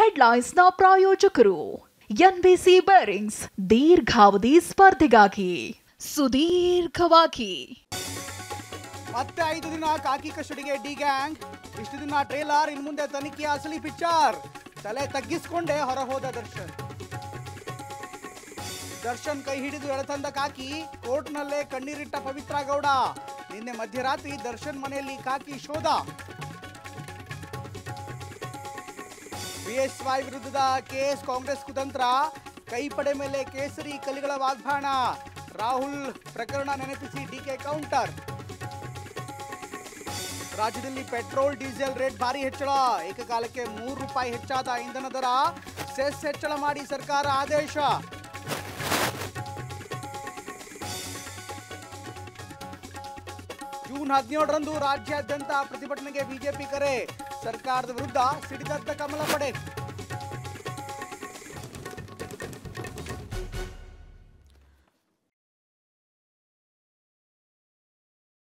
ಹೆಡ್ಲೈನ್ಸ್ನ ಪ್ರಾಯೋಜಕರು NBC bearings ದೀರ್ಘಾವಧಿ ಸ್ಪರ್ಧೆಗಾಗಿ ಸುದೀರ್ಘವಾಗಿ ಮತ್ತೆ 5 ದಿನ ಕಾಕಿ ಕಸ್ಟಡಿಗೆ ಡಿ ಗ್ಯಾಂಗ್. ಇಷ್ಟು ದಿನ ಟ್ರೇಲರ್, ಇನ್ನು ಮುಂದೆ ತನಿಖೆಯ ಅಸಲಿ ಪಿಕ್ಚರ್. ತಲೆ ತಗ್ಗಿಸಿಕೊಂಡೇ ಹೊರಹೋದ ದರ್ಶನ್ ಕೈ ಹಿಡಿದು ಎಳೆತಂದ ಕಾಕಿ. ಕೋರ್ಟ್ನಲ್ಲೇ ಕಣ್ಣೀರಿಟ್ಟ ಪವಿತ್ರ ಗೌಡ. ನಿನ್ನೆ ಮಧ್ಯರಾತ್ರಿ ದರ್ಶನ್ ಮನೆಯಲ್ಲಿ ಕಾಕಿ ಶೋಧ. ಬಿಎಸ್ವೈ ವಿರುದ್ಧದ ಕೇಸ್ ಕಾಂಗ್ರೆಸ್ ಕುತಂತ್ರ. ಕೈಪಡೆ ಮೇಲೆ ಕೇಸರಿ ಕಲಿಗಳ ವಾಗ್ಬಾಣ. ರಾಹುಲ್ ಪ್ರಕರಣ ನೆನಪಿಸಿ ಡಿಕೆ ಕೌಂಟರ್. ರಾಜ್ಯದಲ್ಲಿ ಪೆಟ್ರೋಲ್ ಡೀಸೆಲ್ ರೇಟ್ ಭಾರಿ ಹೆಚ್ಚಳ. ಏಕಕಾಲಕ್ಕೆ ₹3 ಹೆಚ್ಚಾದ ಇಂಧನ ದರ. ಸೆಸ್ ಹೆಚ್ಚಳ ಮಾಡಿ ಸರ್ಕಾರ ಆದೇಶ. ಜೂನ್ 17ರಂದು ರಾಜ್ಯಾದ್ಯಂತ ಪ್ರತಿಭಟನೆಗೆ ಬಿಜೆಪಿ ಕರೆ. ಸರ್ಕಾರದ ವಿರುದ್ಧ ಸಿಡಿದದ್ದ ಕಮಲ ಪಡೆ.